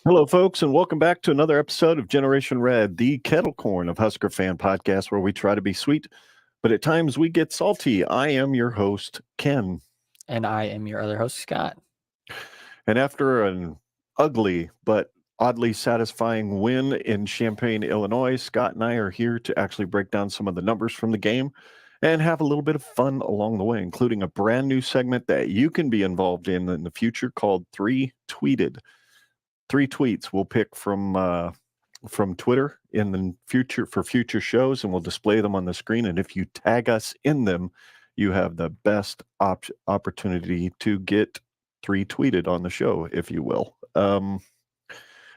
Hello, folks, and welcome back to another episode of Generation Red, the kettle corn of Husker Fan Podcast, where we try to be sweet, but at times we get salty. I am your host, Ken. And I am your other host, Scott. And after an ugly but oddly satisfying win in Champaign, Illinois, Scott and I are here to actually break down some of the numbers from the game and have a little bit of fun along the way, including a brand new segment that you can be involved in the future called Three Tweeted. Three tweets we'll pick from Twitter in the future for future shows, and we'll display them on the screen. And if you tag us in them, you have the best opportunity to get three tweeted on the show, if you will. And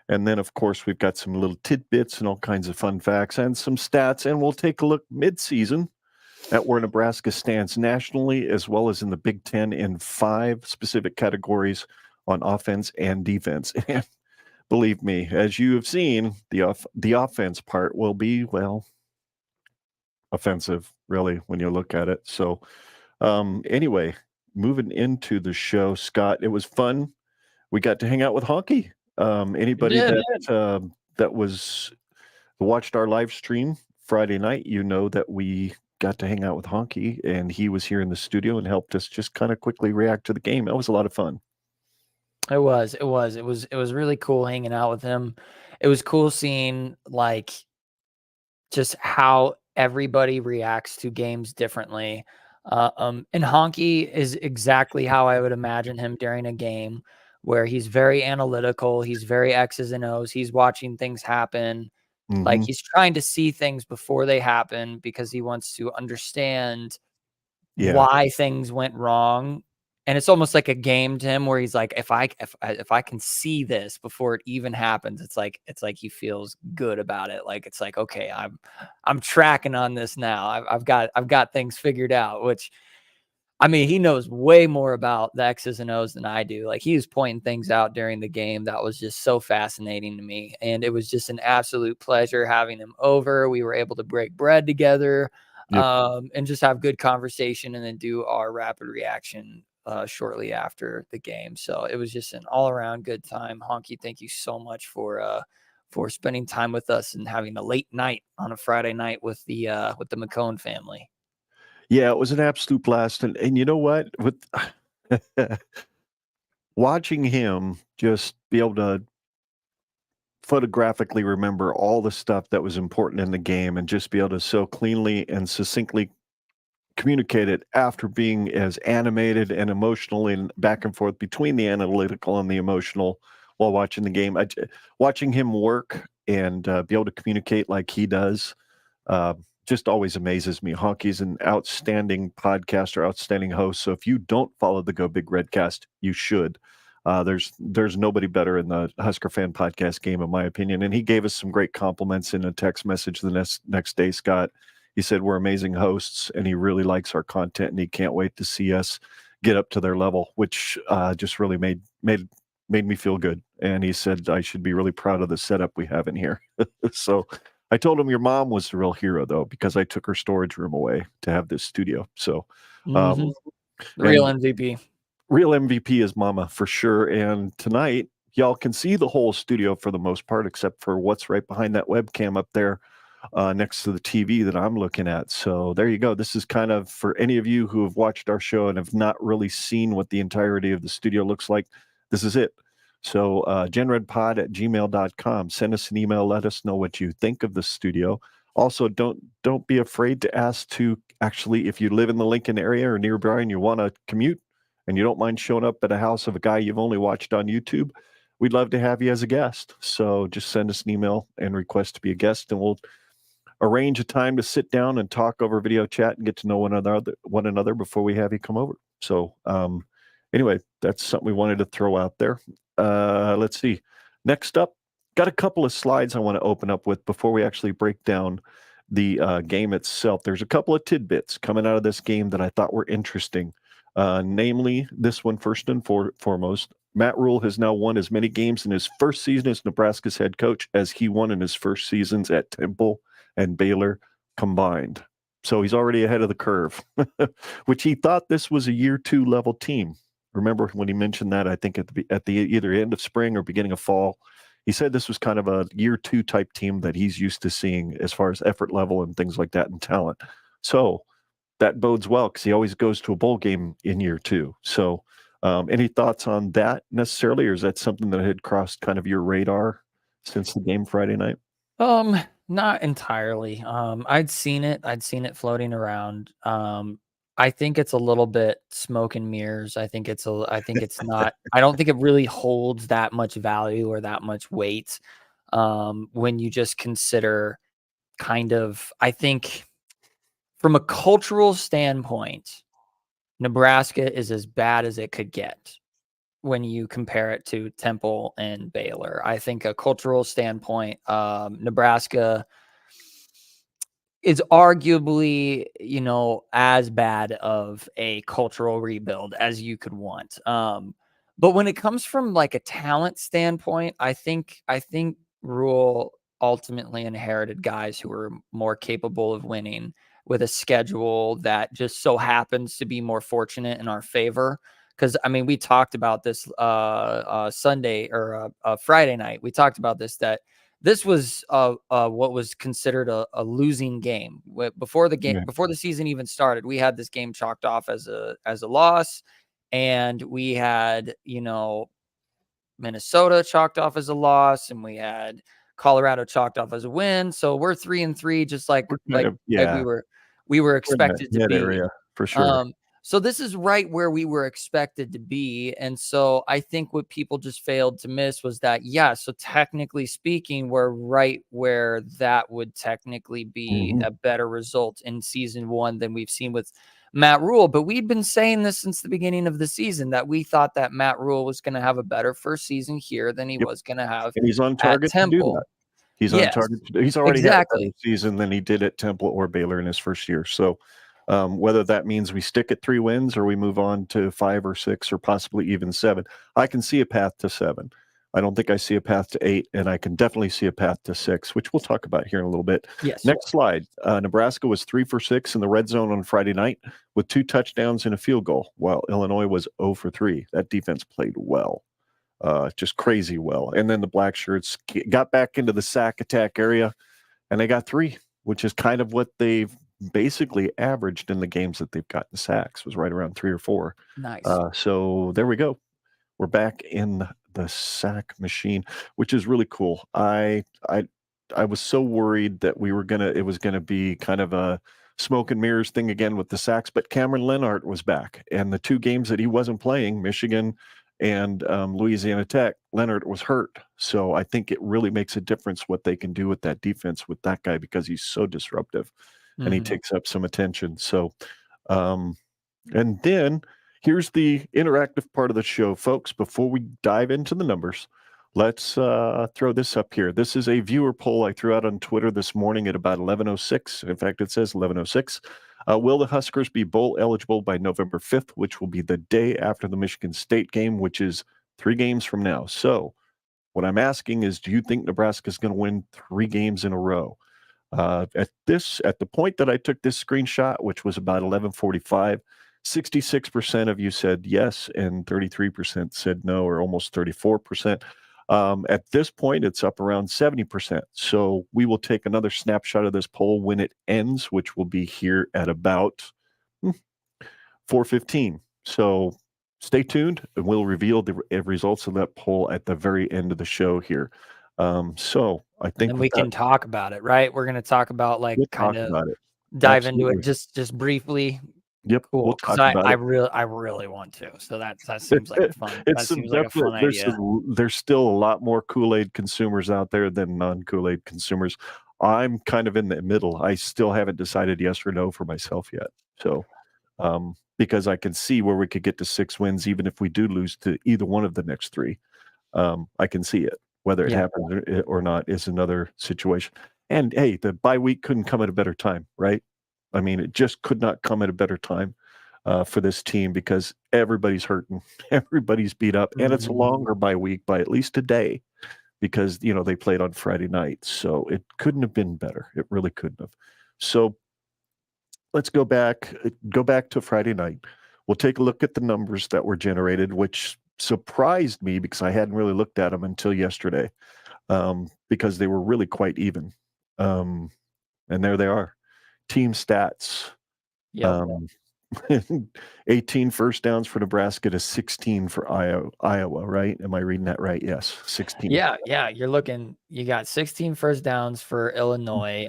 then, of course, we've got some little tidbits and all kinds of fun facts and some stats. And we'll take a look mid-season at where Nebraska stands nationally, as well as in the Big Ten in 5 specific categories on offense and defense. And believe me, as you have seen, the offense part will be, well, offensive, really, when you look at it. So, anyway, moving into the show, Scott, it was fun. We got to hang out with Honky. Anybody that was watched our live stream Friday night, you know that we got to hang out with Honky, and he was here in the studio and helped us just kind of quickly react to the game. That was a lot of fun. It was really cool hanging out with him. It was cool seeing just how everybody reacts to games differently. And Honky is exactly how I would imagine him during a game, where he's very analytical. He's very X's and O's. He's watching things happen. Like he's trying to see things before they happen because he wants to understand why things went wrong. And it's almost like a game to him where he's like, if I can see this before it even happens, it's like he feels good about it. Like, it's like, okay, I'm tracking on this now. I've got things figured out, which, I mean, he knows way more about the X's and O's than I do. Like, he was pointing things out during the game that was just so fascinating to me. And it was just an absolute pleasure having him over. We were able to break bread together, and just have good conversation and then do our rapid reaction shortly after the game. So it was just an all around good time. Honky, thank you so much for spending time with us and having a late night on a Friday night with the McCone family. Yeah, it was an absolute blast. And you know what? With watching him just be able to photographically remember all the stuff that was important in the game and just be able to so cleanly and succinctly communicate it after being as animated and emotional and back and forth between the analytical and the emotional while watching the game. Watching him work and be able to communicate like he does just always amazes me. Honky's an outstanding podcaster, outstanding host. So if you don't follow the Go Big Redcast, you should. There's nobody better in the Husker Fan Podcast game, in my opinion. And he gave us some great compliments in a text message the next day, Scott. He said we're amazing hosts, and he really likes our content, and he can't wait to see us get up to their level, which just really made me feel good. And he said I should be really proud of the setup we have in here. So I told him your mom was the real hero, though, because I took her storage room away to have this studio. So real MVP. Real MVP is Mama for sure. And tonight, y'all can see the whole studio for the most part, except for what's right behind that webcam up there next to the TV that I'm looking at. So there you go. This is kind of for any of you who have watched our show and have not really seen what the entirety of the studio looks like. This is it. So genredpod@gmail.com. Send us an email. Let us know what you think of the studio. Also, don't be afraid to ask to actually, if you live in the Lincoln area or nearby and you want to commute and you don't mind showing up at a house of a guy you've only watched on YouTube, we'd love to have you as a guest. So just send us an email and request to be a guest, and we'll arrange a time to sit down and talk over video chat and get to know one another before we have you come over. So anyway, that's something we wanted to throw out there. Let's see. Next up, got a couple of slides I want to open up with before we actually break down the game itself. There's a couple of tidbits coming out of this game that I thought were interesting. Namely, this one first and foremost. Matt Rule has now won as many games in his first season as Nebraska's head coach as he won in his first seasons at Temple and Baylor combined. So he's already ahead of the curve, which he thought this was a year 2 level team. Remember when he mentioned that, I think at the either end of spring or beginning of fall, he said this was kind of a year 2 type team that he's used to seeing as far as effort level and things like that and talent. So that bodes well because he always goes to a bowl game in year 2. So any thoughts on that necessarily, or is that something that had crossed kind of your radar since the game Friday night? Not entirely. I'd seen it floating around. I think it's a little bit smoke and mirrors. I think it's not, I don't think it really holds that much value or that much weight. When you just consider kind of, I think from a cultural standpoint, Nebraska is as bad as it could get when you compare it to Temple and Baylor. I think a cultural standpoint, Nebraska is arguably, as bad of a cultural rebuild as you could want. But when it comes from like a talent standpoint, I think Rule ultimately inherited guys who were more capable of winning with a schedule that just so happens to be more fortunate in our favor. Because I mean, we talked about this Sunday or Friday night. We talked about this was what was considered a losing game before the game, before the season even started. We had this game chalked off as a loss, and we had Minnesota chalked off as a loss, and we had Colorado chalked off as a win. So we're 3-3, just like we were expected to be. Area, for sure. So this is right where we were expected to be. And so I think what people just failed to miss was that, so technically speaking, we're right where that would technically be a better result in season 1 than we've seen with Matt Rule. But we've been saying this since the beginning of the season, that we thought that Matt Rule was going to have a better first season here than he was going to have and he's on target to do that. He's on target. He's already had a better season than he did at Temple or Baylor in his first year. So whether that means we stick at 3 wins or we move on to 5 or 6 or possibly even 7, I can see a path to 7. I don't think I see a path to 8, and I can definitely see a path to 6, which we'll talk about here in a little bit. Yes. Next slide. Nebraska was 3 for 6 in the red zone on Friday night with 2 touchdowns and a field goal, while Illinois was 0 for 3. That defense played well, just crazy well. And then the Blackshirts got back into the sack attack area, and they got 3, which is kind of what they've basically averaged in the games that they've gotten sacks, was right around 3 or 4. Nice. So there we go. We're back in the sack machine, which is really cool. I was so worried that it was gonna be kind of a smoke and mirrors thing again with the sacks, but Cameron Leonard was back, and the 2 games that he wasn't playing, Michigan and Louisiana Tech, Leonard was hurt. So I think it really makes a difference what they can do with that defense with that guy, because he's so disruptive. And he takes up some attention. So, and then here's the interactive part of the show, folks. Before we dive into the numbers, let's throw this up here. This is a viewer poll I threw out on Twitter this morning at about 11:06. In fact, it says 11:06. Will the Huskers be bowl eligible by November 5th, which will be the day after the Michigan State game, which is 3 games from now? So what I'm asking is, do you think Nebraska is going to win 3 games in a row? At the point that I took this screenshot, which was about 11:45, 66% of you said yes, and 33% said no, or almost 34%. At this point, it's up around 70%. So we will take another snapshot of this poll when it ends, which will be here at about 4:15. So stay tuned, and we'll reveal the results of that poll at the very end of the show here. So I think we can talk about it, right? We're going to talk about dive into it just briefly. Yep. Cool. We'll talk about I really want to. So that seems like fun. Like a fun idea. There's still a lot more Kool-Aid consumers out there than non-Kool-Aid consumers. I'm kind of in the middle. I still haven't decided yes or no for myself yet. So, because I can see where we could get to 6 wins, even if we do lose to either one of the next 3. I can see it. Whether it happens or not is another situation. And hey, the bye week couldn't come at a better time, right? I mean, it just could not come at a better time for this team, because everybody's hurting, everybody's beat up, and it's a longer bye week by at least a day, because they played on Friday night. So it couldn't have been better. It really couldn't have. So let's go back to Friday night. We'll take a look at the numbers that were generated, which surprised me because I hadn't really looked at them until yesterday. because they were really quite even. And there they are. Team stats. Yep. 18 first downs for Nebraska to 16 for Iowa, right? Am I reading that right? Yes, 16. Yeah, you got 16 first downs for Illinois.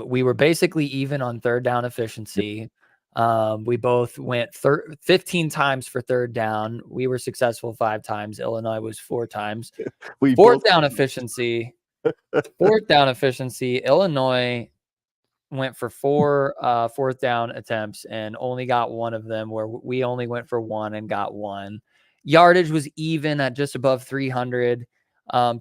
We were basically even on third down efficiency. We both went 15 times for third down. We were successful 5 times. Illinois was 4 times. We Fourth both down efficiency. Illinois went for 4 fourth down attempts and only got 1 of them, where we only went for 1 and got 1. Yardage was even at just above 300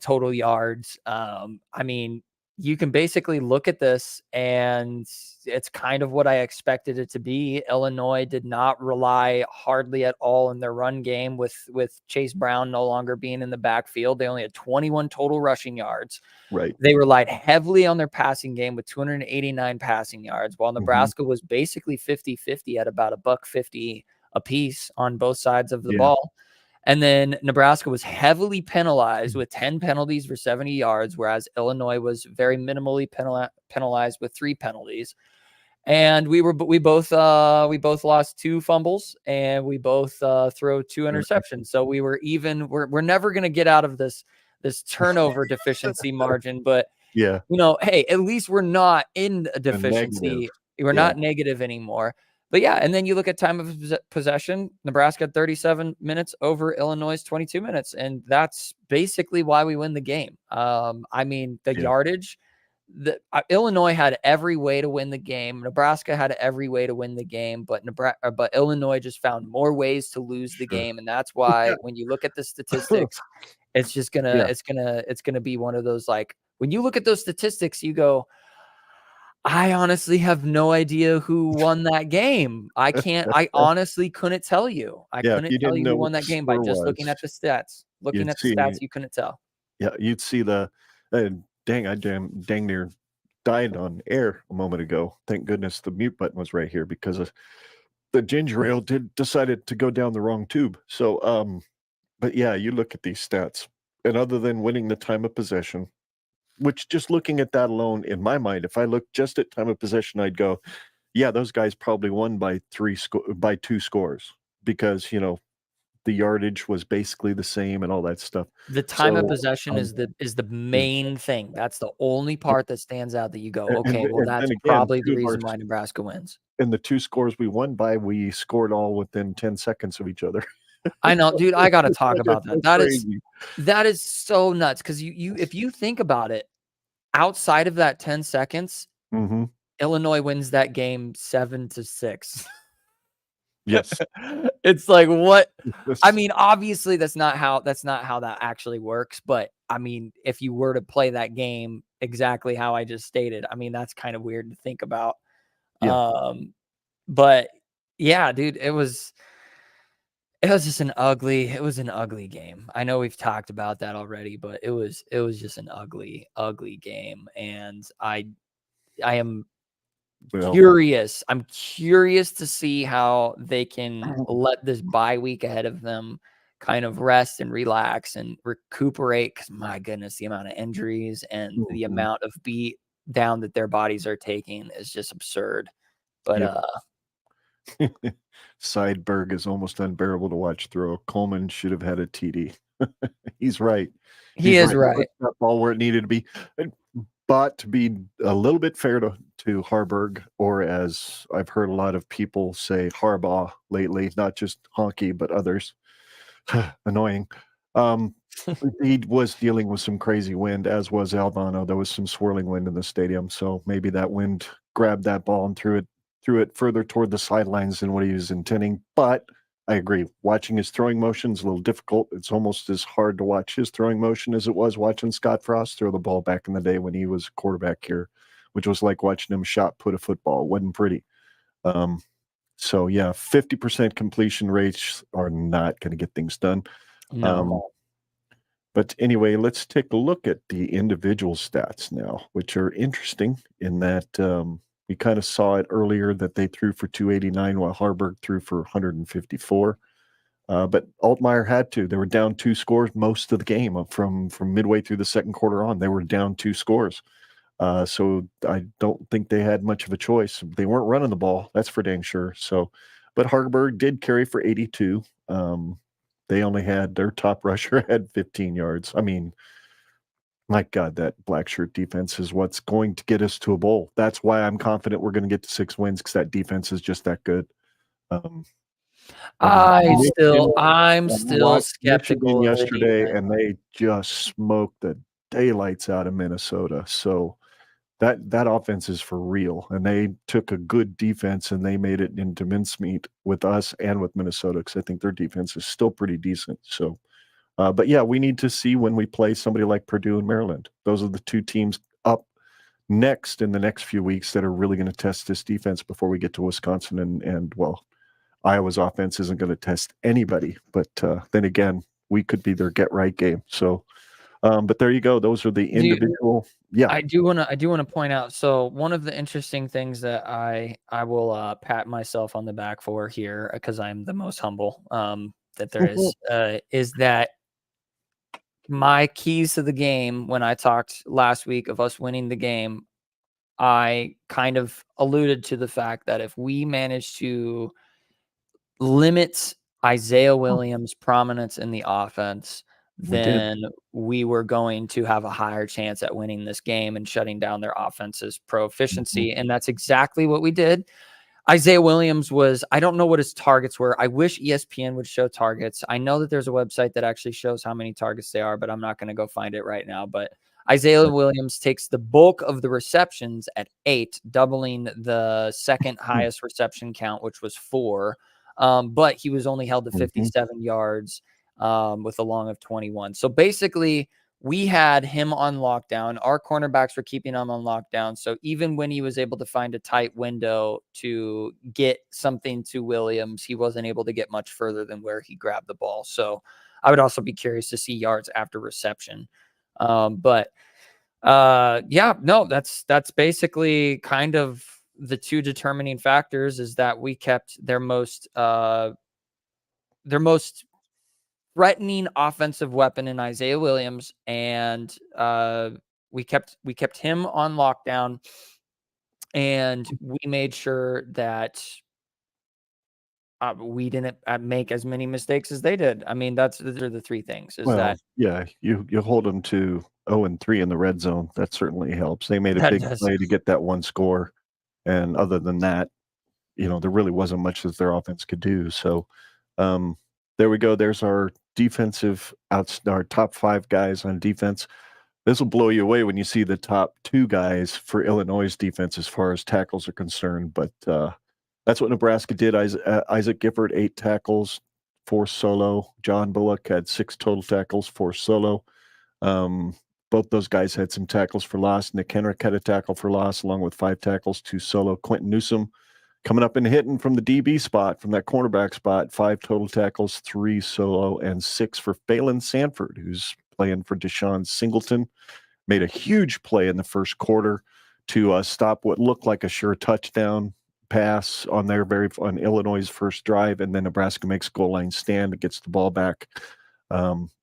total yards. I mean, you can basically look at this and it's kind of what I expected it to be. Illinois did not rely hardly at all in their run game with Chase Brown no longer being in the backfield. They only had 21 total rushing yards. right. They relied heavily on their passing game with 289 passing yards, while Nebraska was basically 50-50 at about $1.50 a piece on both sides of the ball. And then Nebraska was heavily penalized with 10 penalties for 70 yards, whereas Illinois was very minimally penalized with 3 penalties. And we both lost 2 fumbles and we both throw 2 interceptions. So we were even. We're never going to get out of this turnover deficiency margin, but Yeah. hey, at least we're not in a deficiency. We're not negative anymore. But yeah, and then you look at time of possession. Nebraska had 37 minutes over Illinois' 22 minutes, and that's basically why we win the game. I mean, the yardage. Illinois had every way to win the game. Nebraska had every way to win the game, but Illinois just found more ways to lose the game, and that's why when you look at the statistics, it's just it's gonna be one of those, like, when you look at those statistics, you go, I honestly have no idea who won that game. I honestly couldn't tell you. I couldn't tell you who won that game by just looking at the stats. Looking at the stats, you couldn't tell. Yeah, you'd see the dang, I dang near died on air a moment ago. Thank goodness the mute button was right here because the ginger ale decided to go down the wrong tube. So, but yeah, you look at these stats, and other than winning the time of possession, which just looking at that alone, in my mind, if I look just at time of possession, I'd go, yeah, those guys probably won by 2 scores because, the yardage was basically the same and all that stuff. The time of possession is the main thing. That's the only part that stands out that you go, okay, well, that's probably the reason why Nebraska wins. And the 2 scores we won by, we scored all within 10 seconds of each other. I know, dude. I got to talk about that. That is so nuts because if you think about it, outside of that 10 seconds, Illinois wins that game 7-6. Yes. It's like, what? I mean, obviously that's not how that actually works. But I mean, if you were to play that game exactly how I just stated, I mean, that's kind of weird to think about. But yeah, dude, it was just an ugly game. I know we've talked about that already, but it was just an ugly game. And I am curious. I'm curious to see how they can let this bye week ahead of them kind of rest and relax and recuperate. Because my goodness, the amount of injuries and the amount of beat down that their bodies are taking is just absurd. But Sideberg is almost unbearable to watch throw. Coleman should have had a TD. He's right. He is right. That ball where it needed to be. But to be a little bit fair to Harburg, or as I've heard a lot of people say, Harbaugh lately, not just Honky, but others, annoying. He was dealing with some crazy wind, as was Albano. There was some swirling wind in the stadium, so maybe that wind grabbed that ball and threw it further toward the sidelines than what he was intending. But I agree. Watching his throwing motion is a little difficult. It's almost as hard to watch his throwing motion as it was watching Scott Frost throw the ball back in the day when he was quarterback here, which was like watching him shot put a football. It wasn't pretty. So yeah, 50% completion rates are not going to get things done. No. But anyway, let's take a look at the individual stats now, which are interesting in that we kind of saw it earlier that they threw for 289 while Harburg threw for 154. But Altmaier had to. They were down 2 scores most of the game from midway through the second quarter on. They were down 2 scores. So I don't think they had much of a choice. They weren't running the ball. That's for dang sure. So, but Harburg did carry for 82. They only had their top rusher had 15 yards. I mean, my God, that Blackshirt defense is what's going to get us to a bowl. That's why I'm confident we're going to get to 6 wins because that defense is just that good. I'm I still watched Michigan skeptical of the yesterday, defense. and they just smoked the daylights out of Minnesota. So that offense is for real, and they took a good defense and they made it into mincemeat with us and with Minnesota because I think their defense is still pretty decent. So, but yeah, we need to see when we play somebody like Purdue and Maryland. Those are the 2 teams up next in the next few weeks that are really going to test this defense before we get to Wisconsin and well, Iowa's offense isn't going to test anybody. But then again, we could be their get right game. So, but there you go. Those are the individual. Yeah. I do want to point out. So one of the interesting things that I will pat myself on the back for here, because I'm the most humble that there is that my keys to the game, when I talked last week of us winning the game, I kind of alluded to the fact that if we manage to limit Isaiah Williams' prominence in the offense, then we were going to have a higher chance at winning this game and shutting down their offense's proficiency. And that's exactly what we did. Isaiah Williams was, I don't know what his targets were. I wish ESPN would show targets. I know that there's a website that actually shows how many targets they are, but I'm not going to go find it right now. But Isaiah Williams takes the bulk of the receptions at 8, doubling the second highest reception count, which was 4. But he was only held to 57 yards with a long of 21. So basically, we had him on lockdown. Our cornerbacks were keeping him on lockdown. So even when he was able to find a tight window to get something to Williams, he wasn't able to get much further than where he grabbed the ball. So I would also be curious to see yards after reception. But yeah, no, that's basically kind of the 2 determining factors is that we kept their most threatening offensive weapon in Isaiah Williams, and we kept him on lockdown, and we made sure that we didn't make as many mistakes as they did. I mean, those are the 3 things. Yeah, you hold them to 0-3 in the red zone. That certainly helps. They made a big play to get that 1 score, and other than that, there really wasn't much that their offense could do. So, there we go. There's our our top 5 guys on defense. This will blow you away when you see the top 2 guys for Illinois' defense as far as tackles are concerned. But that's what Nebraska did. Isaac Gifford, 8 tackles, 4 solo. John Bullock had 6 total tackles, 4 solo. Both those guys had some tackles for loss. Nick Henrik had a tackle for loss, along with 5 tackles, 2 solo. Quentin Newsom coming up and hitting from the DB spot, from that cornerback spot, 5 total tackles, 3 solo, and 6 for Phelan Sanford, who's playing for Deshaun Singleton. Made a huge play in the first quarter to stop what looked like a sure touchdown pass on Illinois' first drive, and then Nebraska makes goal line stand and gets the ball back,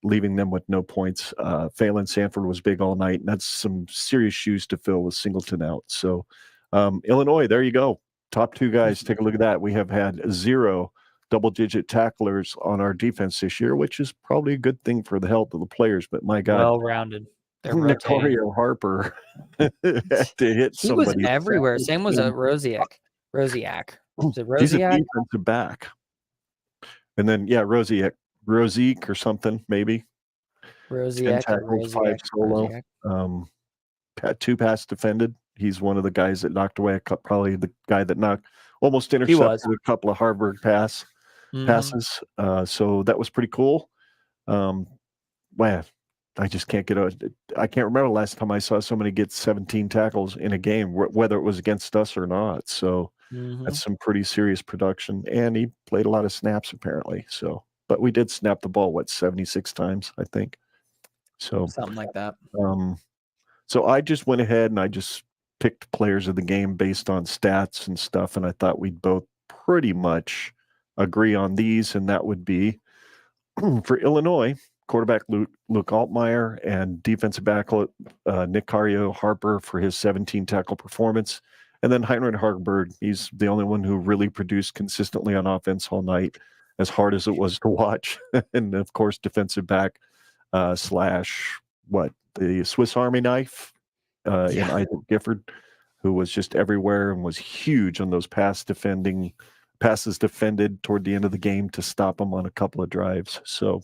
leaving them with no points. Phelan Sanford was big all night, and that's some serious shoes to fill with Singleton out. So Illinois, there you go. Top 2 guys, take a look at that. We have had 0 double-digit tacklers on our defense this year, which is probably a good thing for the health of the players. But my God, well-rounded. Nicorio Harper had to hit he somebody. Was everywhere. Same was a Rosiak. Is it Rosiak? He's a defensive back. And then, yeah, Rosiak or something, maybe. Rosiak. 10 tackles, 5 solo. Had 2 pass defended. He's one of the guys that knocked away probably the guy that almost intercepted a couple of Harburg passes. So that was pretty cool. Man, I just can't I can't remember the last time I saw somebody get 17 tackles in a game, whether it was against us or not. So that's some pretty serious production. And he played a lot of snaps apparently. So, but we did snap the ball, 76 times, I think. So something like that. So I just went ahead and I just picked players of the game based on stats and stuff. And I thought we'd both pretty much agree on these. And that would be For Illinois, quarterback Luke Altmaier and defensive back Nick Harper for his 17 tackle performance. And then Heinrich Hagenberg, he's the only one who really produced consistently on offense all night, as hard as it was to watch. And of course, defensive back slash the Swiss Army knife in Isaac Gifford, who was just everywhere and was huge on those passes defended toward the end of the game to stop them on a couple of drives. So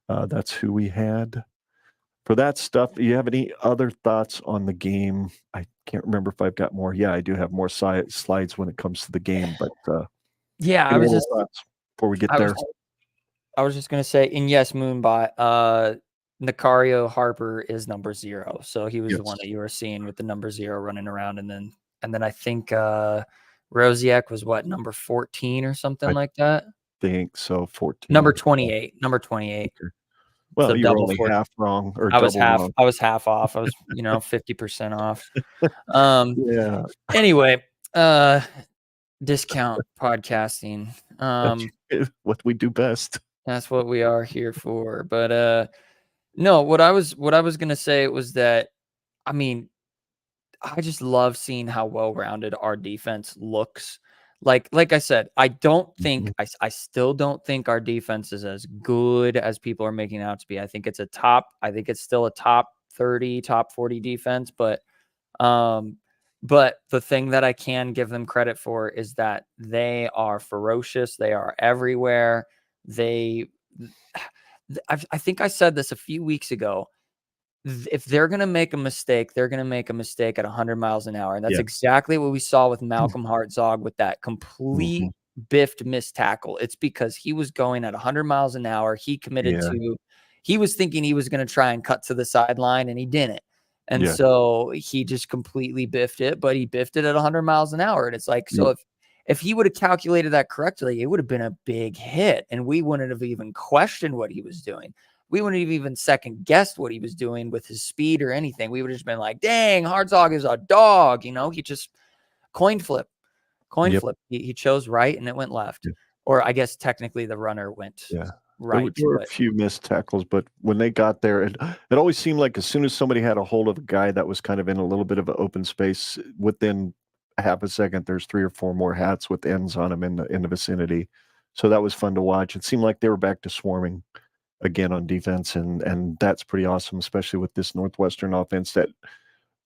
that's who we had for that stuff. Do you have any other thoughts on the game? I can't remember if I've got more. Yeah, I do have more slides when it comes to the game, but yeah, I was just before we get there. I was just gonna say, and yes, Moonbot, Nicario Harper is number 0, so he was the one that you were seeing with the number 0 running around, and then I think Rosiak was number 14 or something like that. I think so, 14. Number 28. Okay. Well, so you were only half wrong, or I was half. wrong. I was half off. I was 50% off. Yeah. Anyway, discount podcasting. What we do best. That's what we are here for. But no, what I was gonna say was that, I mean, I just love seeing how well-rounded our defense looks. Like I said, I don't think I still don't think our defense is as good as people are making it out to be. I think it's still a top 30, top 40 defense, but the thing that I can give them credit for is that they are ferocious. They are everywhere. I think I said this a few weeks ago. If they're going to make a mistake, they're going to make a mistake at 100 miles an hour. And that's exactly what we saw with Malcolm Hartzog with that complete biffed missed tackle. It's because he was going at 100 miles an hour. He committed he was thinking he was going to try and cut to the sideline, and he didn't. And so he just completely biffed it, but he biffed it at 100 miles an hour. And it's like, so if he would have calculated that correctly, it would have been a big hit, and we wouldn't have even questioned what he was doing. We wouldn't have even second guessed what he was doing with his speed or anything. We would have just been like, dang, Hartzog is a dog. He just coin flip. He chose right and it went left. Or I guess technically the runner went right. There were a few missed tackles, but when they got there, it always seemed like as soon as somebody had a hold of a guy that was kind of in a little bit of an open space, within half a second, there's 3 or 4 more hats with ends on them in the vicinity. So that was fun to watch. It seemed like they were back to swarming again on defense, and that's pretty awesome, especially with this Northwestern offense that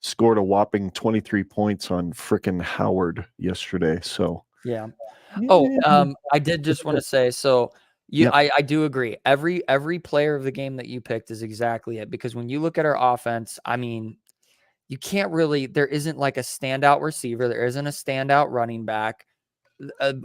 scored a whopping 23 points on frickin' Howard yesterday. So I did just want to say, so I do agree. Every player of the game that you picked is exactly it, because when you look at our offense, I mean, you can't really, there isn't like a standout receiver, there isn't a standout running back.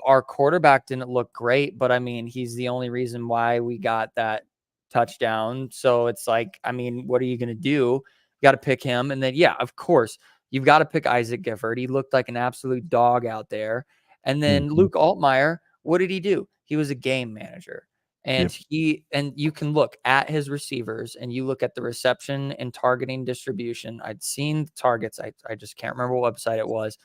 Our quarterback didn't look great, but I mean, he's the only reason why we got that touchdown. So it's like, I mean, what are you going to do? You got to pick him. And then, of course, you've got to pick Isaac Gifford. He looked like an absolute dog out there. And then Luke Altmaier, what did he do? He was a game manager. And you can look at his receivers and you look at the reception and targeting distribution. I'd seen the targets. I just can't remember what website it was.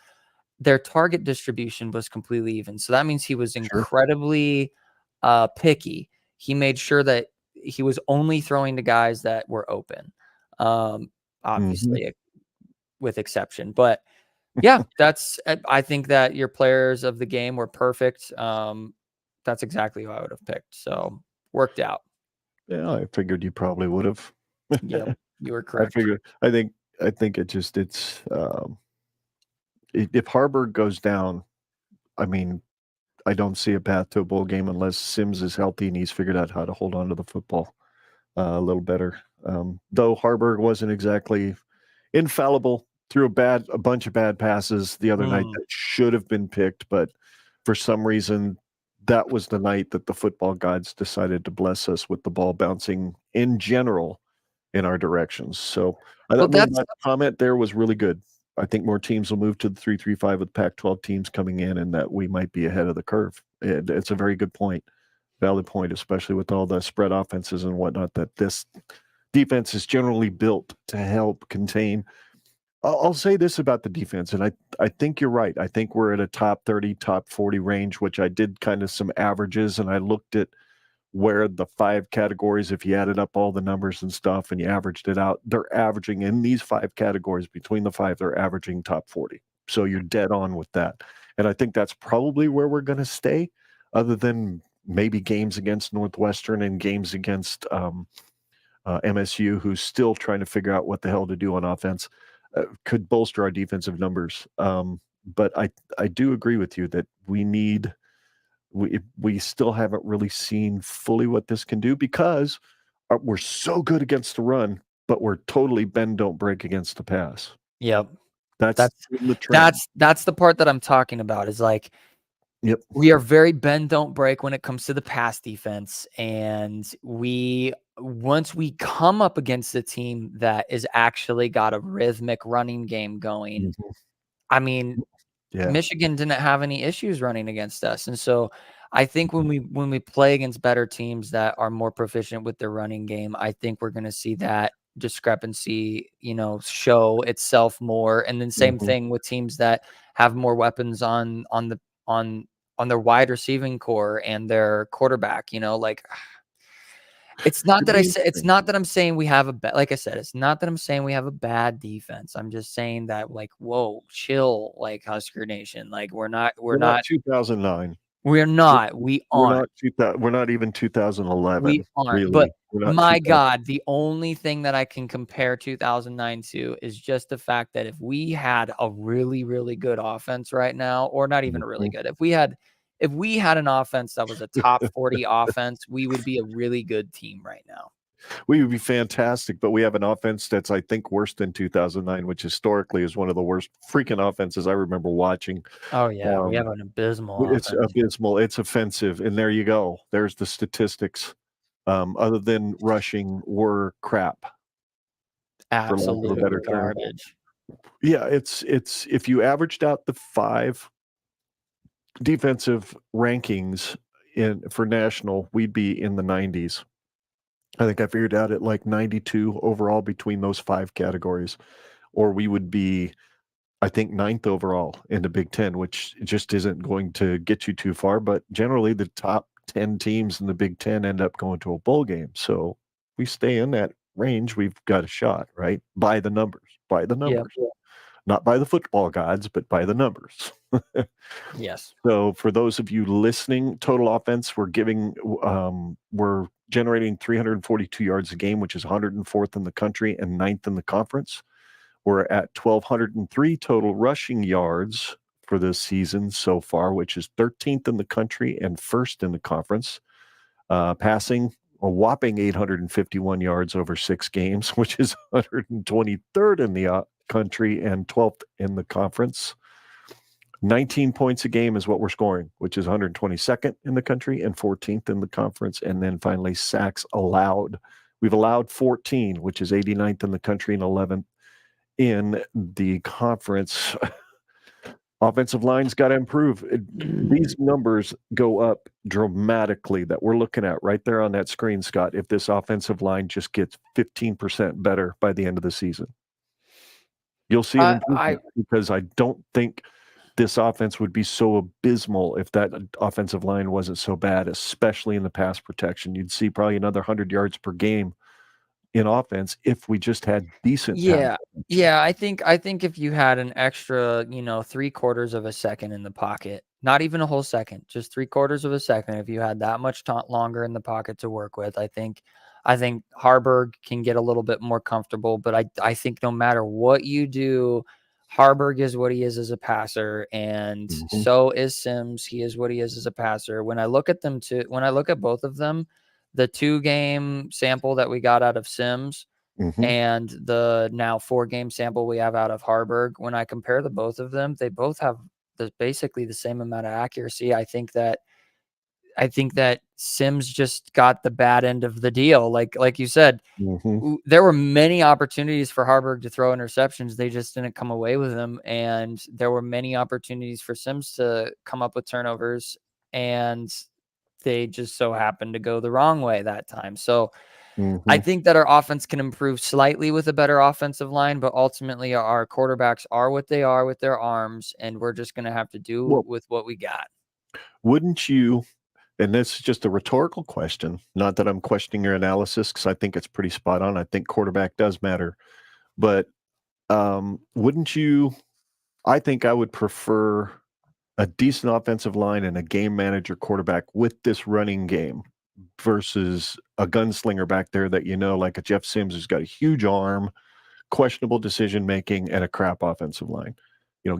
Their target distribution was completely even. So that means he was incredibly picky. He made sure that he was only throwing to guys that were open, obviously with exception. But I think that your players of the game were perfect. That's exactly who I would have picked. So worked out. Yeah, I figured you probably would have. Yeah, you were correct. I think it's if Harburg goes down, I mean, I don't see a path to a bowl game unless Sims is healthy and he's figured out how to hold on to the football a little better. Though Harburg wasn't exactly infallible, threw a bunch of bad passes the other night that should have been picked, but for some reason, that was the night that the football gods decided to bless us with the ball bouncing in general in our directions. So that comment there was really good. I think more teams will move to the 3-3-5 with Pac-12 teams coming in, and that we might be ahead of the curve. It's a very good point, valid point, especially with all the spread offenses and whatnot that this defense is generally built to help contain. I'll say this about the defense, and I think you're right. I think we're at a top 30, top 40 range, which I did kind of some averages, and I looked at where the 5 categories, if you added up all the numbers and stuff and you averaged it out, they're averaging in these 5 categories between the 5, they're averaging top 40. So you're dead on with that. And I think that's probably where we're going to stay, other than maybe games against Northwestern and games against MSU, who's still trying to figure out what the hell to do on offense, could bolster our defensive numbers. But I do agree with you that we still haven't really seen fully what this can do, because we're so good against the run, but we're totally bend don't break against the pass. Yep. That's the trend. That's the part that I'm talking about, is like, Yep. we are very bend don't break when it comes to the pass defense, and once we come up against a team that is actually got a rhythmic running game going, Mhm. I mean, Yeah. Michigan didn't have any issues running against us. And so I think when we play against better teams that are more proficient with their running game, I think we're going to see that discrepancy, show itself more. And then same Mhm. thing with teams that have more weapons on their wide receiving core and their quarterback, like, it's not that it's not that I'm saying we have like I said, it's not that I'm saying we have a bad defense. I'm just saying that, like, whoa, chill, like, Husker Nation. Like, we're not We're not 2009. we We're aren't. not 2000. We're not even 2011. We aren't. But Really, we're not my 2000. God, the only thing that I can compare 2009 to is just the fact that if we had a really, really good offense right now, or not even really Mhm. good, if we had an offense that was a top 40 offense, we would be a really good team right now. We would be fantastic, but we have an offense that's, I think, worse than 2009, which historically is one of the worst freaking offenses I remember watching. Oh yeah, we have an abysmal It's offense. abysmal. It's offensive, and there you go. There's the statistics. Other than rushing, we're crap, for lack of a Absolute better term. garbage. Yeah, it's if you averaged out the 5 defensive rankings for national, we'd be in the 90s. I think I figured out at like 92 overall between those 5 categories, or we would be, I think, 9th overall in the Big Ten, which just isn't going to get you too far. But generally, the top 10 teams in the Big Ten end up going to a bowl game. So we stay in that range, we've got a shot, right? By the numbers, by the Yeah. numbers, not by the football gods, but by the numbers. Yes. So for those of you listening, total offense, we're generating 342 yards a game, which is 104th in the country and 9th in the conference. We're at 1,203 total rushing yards for this season so far, which is 13th in the country and first in the conference. Passing a whopping 851 yards over 6 games, which is 123rd in the country and 12th in the conference. 19 points a game is what we're scoring, which is 122nd in the country and 14th in the conference. And then finally, sacks allowed. We've allowed 14, which is 89th in the country and 11th in the conference. Offensive line's got to improve. These numbers go up dramatically that we're looking at right there on that screen, Scott, if this offensive line just gets 15% better by the end of the season. You'll see an improvement, because I don't think this offense would be so abysmal if that offensive line wasn't so bad, especially in the pass protection. You'd see probably another 100 yards per game in offense if we just had decent pass protection. Yeah, I think if you had an extra, 3/4 of a second in the pocket, not even a whole second, just 3/4 of a second, if you had that much longer in the pocket to work with, I think Harburg can get a little bit more comfortable. But I think no matter what you do, Harburg is what he is as a passer, and so is Sims. He is what he is as a passer. When I look at both of them, the 2-game sample that we got out of Sims and the now 4-game sample we have out of Harburg, when I compare the both of them, they both have basically the same amount of accuracy. I think that Sims just got the bad end of the deal. Like you said, there were many opportunities for Harburg to throw interceptions. They just didn't come away with them. And there were many opportunities for Sims to come up with turnovers, and they just so happened to go the wrong way that time. So I think that our offense can improve slightly with a better offensive line, but ultimately our quarterbacks are what they are with their arms, and we're just going to have to do with what we got. Wouldn't you and this is just a rhetorical question. Not that I'm questioning your analysis, because I think it's pretty spot on. I think quarterback does matter, but wouldn't you? I think I would prefer a decent offensive line and a game manager quarterback with this running game versus a gunslinger back there that like a Jeff Sims who's got a huge arm, questionable decision making, and a crap offensive line.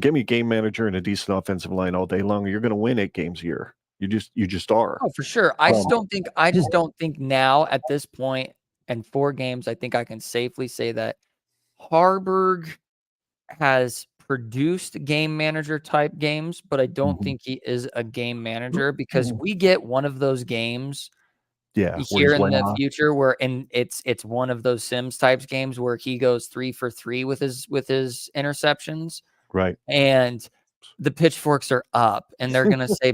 Give me a game manager and a decent offensive line all day long. You're going to win 8 games a year. You just are. Oh, for sure. I just don't think now at this point and 4 games, I think I can safely say that Harburg has produced game manager type games, but I don't think he is a game manager, because we get one of those games here in the future where, and it's one of those Sims types games where he goes 3 for 3 with his interceptions. Right. And the pitchforks are up, and they're going to say,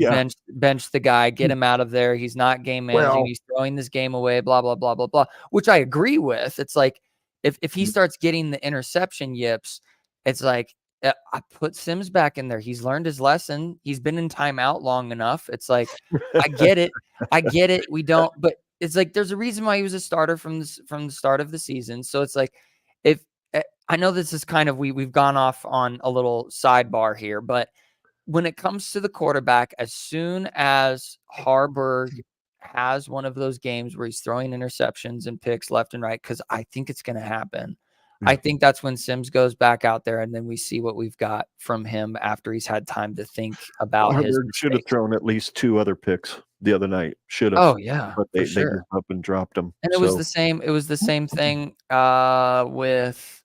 bench the guy, get him out of there. He's not game managing. He's throwing this game away, blah, blah, blah, blah, blah, which I agree with. It's like, if he starts getting the interception yips, it's like, I put Sims back in there. He's learned his lesson. He's been in timeout long enough. It's like, I get it. We don't, but it's like, there's a reason why he was a starter from the start of the season. So it's like, if I know this is kind of, we've gone off on a little sidebar here, but when it comes to the quarterback, as soon as Harburg has one of those games where he's throwing interceptions and picks left and right, because I think it's going to happen. I think that's when Sims goes back out there, and then we see what we've got from him after he's had time to think about his mistakes. Should have thrown at least 2 other picks the other night. Should have. Oh yeah, but they just up and dropped them. And it was the same. It was the same thing with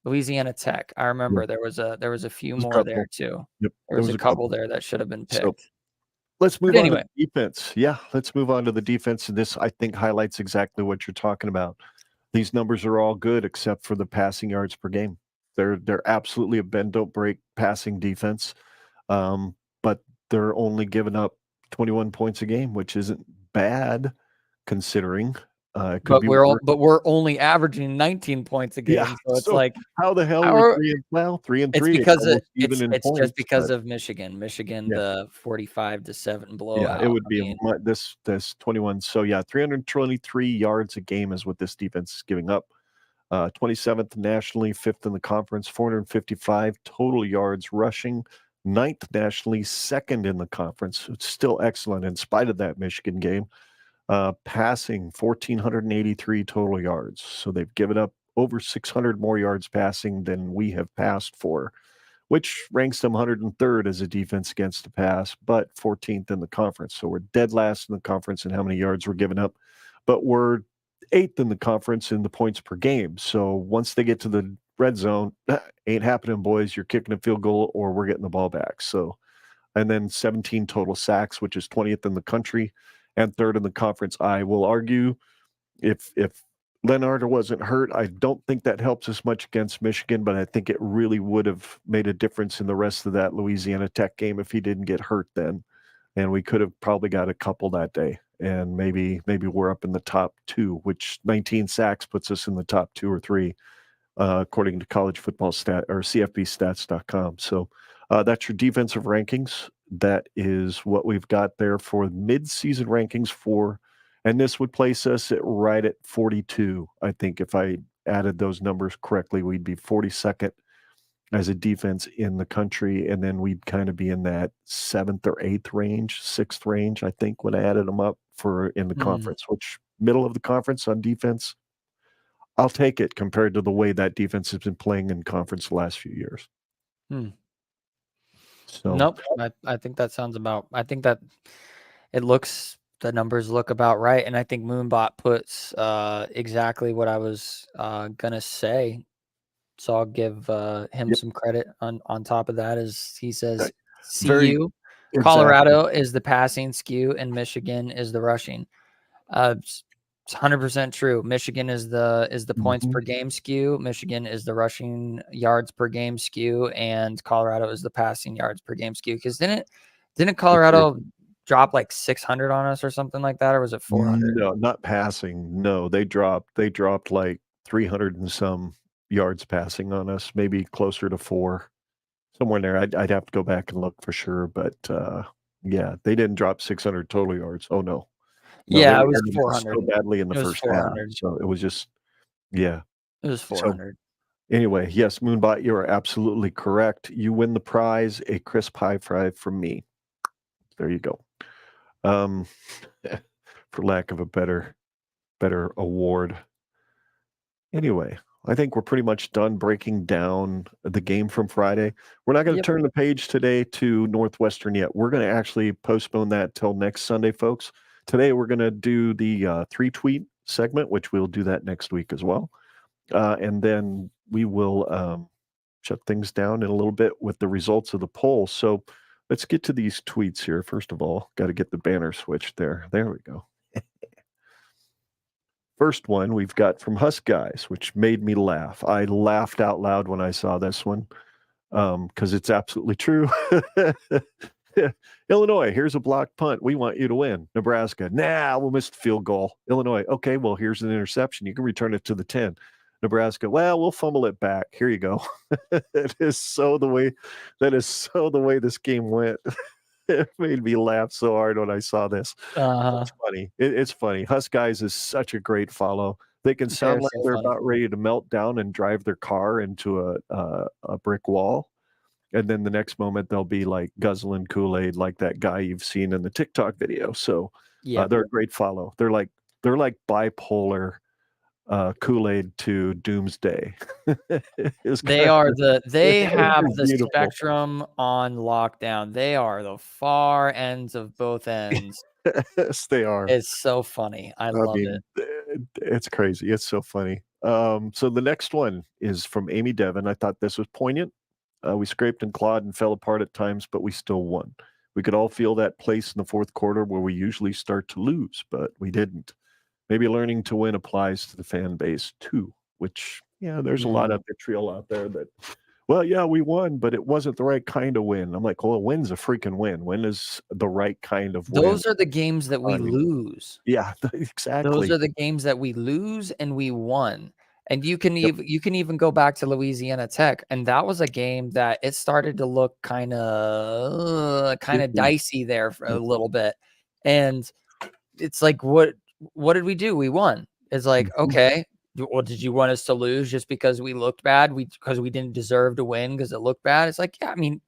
Louisiana Tech. I remember there was a few more there too. Yep. There was a couple there that should have been picked. So, let's move on to the defense. Yeah, let's move on to the defense. And this, I think, highlights exactly what you're talking about. These numbers are all good except for the passing yards per game. They're absolutely a bend don't break passing defense, but they're only giving up 21 points a game, which isn't bad considering. But we're only averaging 19 points a game. Yeah, so it's like, how the hell are we 3 and 3? It's because it's just because of Michigan. The 45-7 blowout. Yeah, it would be this 21. So yeah, 323 yards a game is what this defense is giving up. 27th nationally, 5th in the conference, 455 total yards rushing, 9th nationally, 2nd in the conference. It's still excellent in spite of that Michigan game. Passing 1,483 total yards. So they've given up over 600 more yards passing than we have passed for, which ranks them 103rd as a defense against the pass, but 14th in the conference. So we're dead last in the conference in how many yards we're giving up, but we're 8th in the conference in the points per game. So once they get to the red zone, ain't happening, boys. You're kicking a field goal or we're getting the ball back. So, and then 17 total sacks, which is 20th in the country and 3rd in the conference. I will argue if Leonard wasn't hurt, I don't think that helps us much against Michigan, but I think it really would have made a difference in the rest of that Louisiana Tech game if he didn't get hurt then. And we could have probably got a couple that day. And maybe we're up in the top 2, which 19 sacks puts us in the top 2 or 3, according to college football stat or CFBstats.com. So that's your defensive rankings. That is what we've got there for mid-season rankings and this would place us right at 42. I think if I added those numbers correctly, we'd be 42nd as a defense in the country, and then we'd kind of be in that 7th or 8th range, 6th range, I think, when I added them up in the conference, which middle of the conference on defense, I'll take it compared to the way that defense has been playing in conference the last few years. So nope. I think that sounds about, I think that the numbers look about right. And I think Moonbot puts exactly what I was going to say. So I'll give him some credit on top of that, as he says, CU, Colorado is the passing skew and Michigan is the rushing. It's 100% true. Michigan is the points per game skew. Michigan is the rushing yards per game skew, and Colorado is the passing yards per game skew. Because didn't Colorado drop like 600 on us or something like that, or was it 400? No, not passing. No, they dropped like 300 and some yards passing on us, maybe closer to 4, somewhere in there. I'd have to go back and look for sure, but Yeah, they didn't drop 600 total yards. Oh no, no, they Yeah, were it was airing it out 400. so badly in the It was first half. 400. So it was just, yeah. It was So 400. anyway, yes, Moonbot, you are absolutely correct. You win the prize, a crisp high five from me. There you go. Um, for lack of a better award. Anyway, I think we're pretty much done breaking down the game from Friday. We're not going to Yep. turn the page today to Northwestern yet. We're going to actually postpone that till next Sunday, folks. Today, we're going to do the 3-tweet segment, which we'll do that next week as well. And then we will shut things down in a little bit with the results of the poll. So let's get to these tweets here. First of all, got to get the banner switched there. There we go. First one we've got from Huskers, which made me laugh. I laughed out loud when I saw this one because it's absolutely true. Illinois, here's a blocked punt. We want you to win. Nebraska, nah, we'll miss the field goal. Illinois, okay, well, here's an interception. You can return it to the 10. Nebraska, well, we'll fumble it back. Here you go. That is so the way this game went. It made me laugh so hard when I saw this. It's funny. It's funny. Huskers is such a great follow. They can sound They're like so they're funny. about ready to melt down and drive their car into a brick wall. And then the next moment they'll be like guzzling Kool-Aid like that guy you've seen in the TikTok video. So Yeah. they're a great follow. They're like bipolar Kool-Aid to doomsday. They have the beautiful. spectrum on lockdown. They are the far ends of both ends. Yes, they are. It's so funny. I love it. It's crazy. It's so funny. So the next one is from Amy Devon. I thought this was poignant. We scraped and clawed and fell apart at times, but we still won. We could all feel that place in the fourth quarter where we usually start to lose, but we didn't. Maybe learning to win applies to the fan base too, which, yeah, there's a lot of vitriol out there that, well, yeah, we won, but it wasn't the right kind of win. I'm like, well, a win's a freaking win. Win is the right kind of win. Those are the games that we lose. Yeah, exactly. Those are the games that we lose and we won. And you can even go back to Louisiana Tech, and that was a game that it started to look kind of dicey there for a little bit. And it's like, what did we do? We won. It's like, okay, well, did you want us to lose just because we looked bad? Because we didn't deserve to win because it looked bad? It's like, yeah, I mean,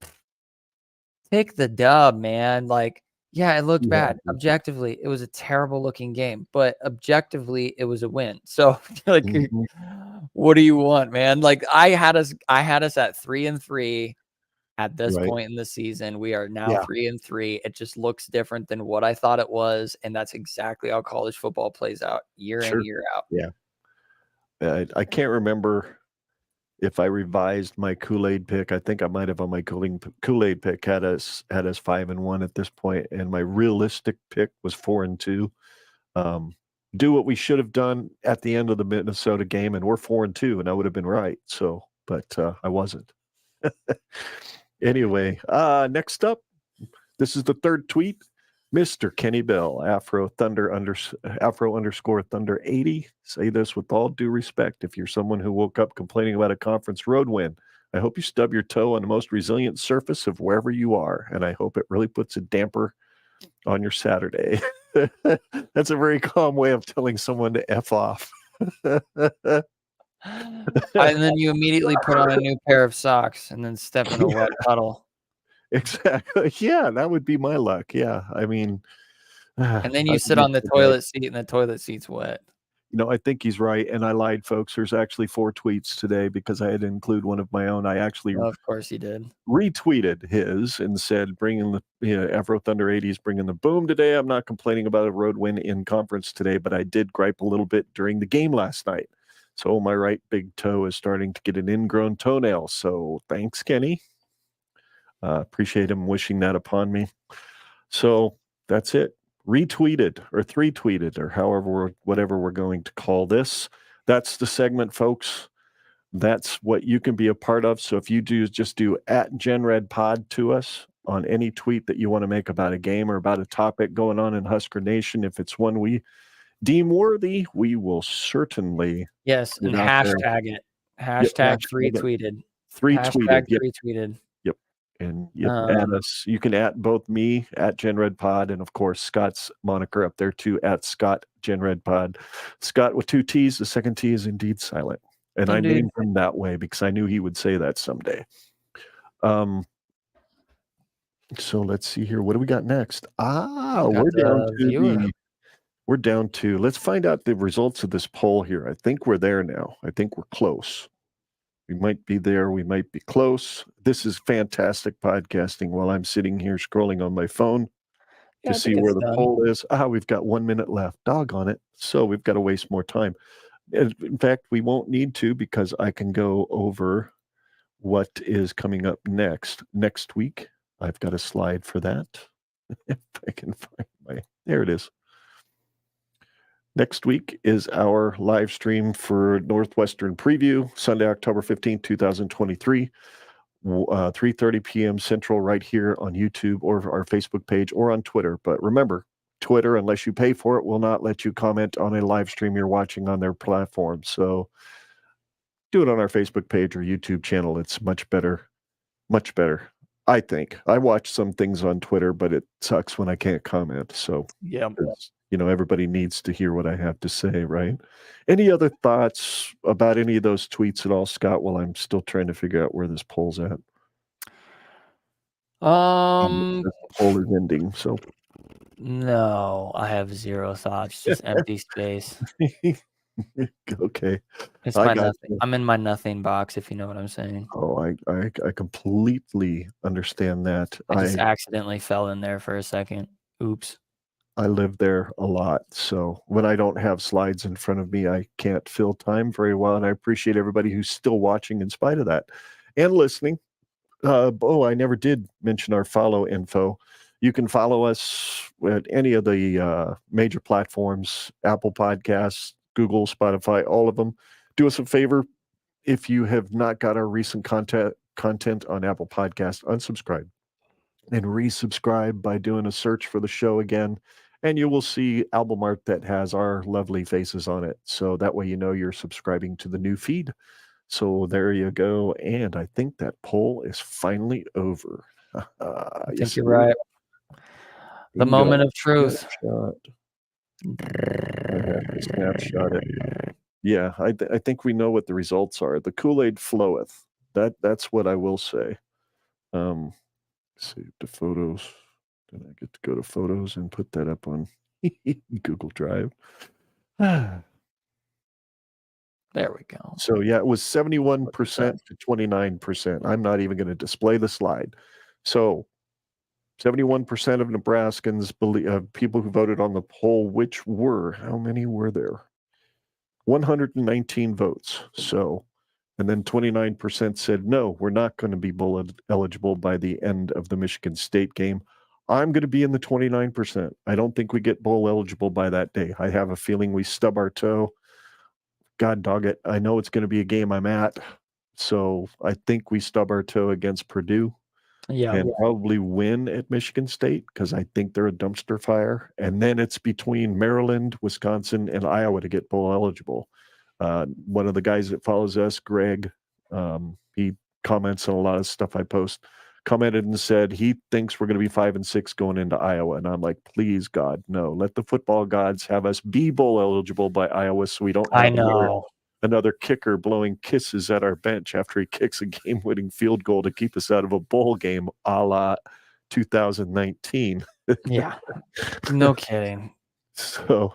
take the dub, man. Like, yeah, it looked bad. Objectively, it was a terrible looking game, but objectively, it was a win. So, like, what do you want, man? Like, I had us at 3-3 at this point in the season. We are now 3-3. It just looks different than what I thought it was, and that's exactly how college football plays out year in, year out. Yeah. I can't remember if I revised my Kool-Aid pick. I think I might have on my Kool-Aid pick had us 5-1 at this point, and my realistic pick was 4-2. Do what we should have done at the end of the Minnesota game, and we're 4-2, and I would have been right. So, but I wasn't. Anyway, next up, this is the third tweet. Mr. Kenny Bell, Afro underscore Thunder 80. Say this with all due respect. If you're someone who woke up complaining about a conference road win, I hope you stub your toe on the most resilient surface of wherever you are. And I hope it really puts a damper on your Saturday. That's a very calm way of telling someone to F off. And then you immediately put on a new pair of socks and then step in a wet puddle. Exactly. Yeah, that would be my luck. Yeah. I mean, and then you sit on the toilet seat and the toilet seat's wet. You know, I think he's right. And I lied, folks. There's actually 4 tweets today because I had to include one of my own. I actually, of course you did, retweeted his and said, bringing the Afro Thunder 80s, bringing the boom today. I'm not complaining about a road win in conference today, but I did gripe a little bit during the game last night. So my right big toe is starting to get an ingrown toenail. So thanks, Kenny. Appreciate him wishing that upon me. So that's it. Retweeted or 3-tweeted or whatever we're going to call this. That's the segment, folks. That's what you can be a part of. So if you just do @GenRedPod to us on any tweet that you want to make about a game or about a topic going on in Husker Nation. If it's one we deem worthy, we will certainly and hashtag it. Hashtag 3-tweeted. 3-tweeted. Yep. 3-tweeted. Yep. And you can add us. You can at both me at GenRedPod and of course Scott's moniker up there too at Scott GenRedPod. Scott with 2 T's. The second T is indeed silent, and I named him that way because I knew he would say that someday. So let's see here. What do we got next? We're down to. Let's find out the results of this poll here. I think we're there now. I think we're close. We might be there. We might be close. This is fantastic podcasting while I'm sitting here scrolling on my phone to see where the poll is. We've got 1 minute left. Doggone it. So we've got to waste more time. In fact, we won't need to because I can go over what is coming up next week. I've got a slide for that. If I can find there it is. Next week is our live stream for Northwestern Preview, Sunday, October 15th, 2023, 3:30 p.m. Central right here on YouTube or our Facebook page or on Twitter. But remember, Twitter, unless you pay for it, will not let you comment on a live stream you're watching on their platform. So do it on our Facebook page or YouTube channel. It's much better. Much better. I think. I watch some things on Twitter, but it sucks when I can't comment. So yeah. Everybody needs to hear what I have to say, right? Any other thoughts about any of those tweets at all, Scott, while I'm still trying to figure out where this poll's at? The poll is ending, so. No, I have zero thoughts, just empty space. Okay. It's my nothing. I'm in my nothing box, if you know what I'm saying. Oh, I completely understand that. I just accidentally fell in there for a second. Oops. I live there a lot, so when I don't have slides in front of me, I can't fill time very well, and I appreciate everybody who's still watching in spite of that and listening. I never did mention our follow info. You can follow us at any of the major platforms, Apple Podcasts, Google, Spotify, all of them. Do us a favor. If you have not got our recent content on Apple Podcasts, unsubscribe and resubscribe by doing a search for the show again. And you will see album art that has our lovely faces on it. So that way you know you're subscribing to the new feed. So there you go. And I think that poll is finally over. I think you're right. The moment of truth. Snapshot it. Yeah, I think we know what the results are. The Kool-Aid floweth. That's what I will say. Save the photos. Then I get to go to photos and put that up on Google Drive. There we go. So yeah, it was 71% to 29%. I'm not even going to display the slide. So 71% of Nebraskans people who voted on the poll, which were, how many were there? 119 votes. So, and then 29% said, no, we're not going to be bowl eligible by the end of the Michigan State game. I'm going to be in the 29%. I don't think we get bowl eligible by that day. I have a feeling we stub our toe. God dog it. I know it's going to be a game I'm at. So I think we stub our toe against Purdue. And probably win at Michigan State because I think they're a dumpster fire. And then it's between Maryland, Wisconsin, and Iowa to get bowl eligible. One of the guys that follows us, Greg, he comments on a lot of stuff I post, commented and said he thinks we're going to be 5-6 going into Iowa. And I'm like, please, God, no. Let the football gods have us be bowl eligible by Iowa so we don't have another kicker blowing kisses at our bench after he kicks a game-winning field goal to keep us out of a bowl game a la 2019. Yeah, no kidding. So,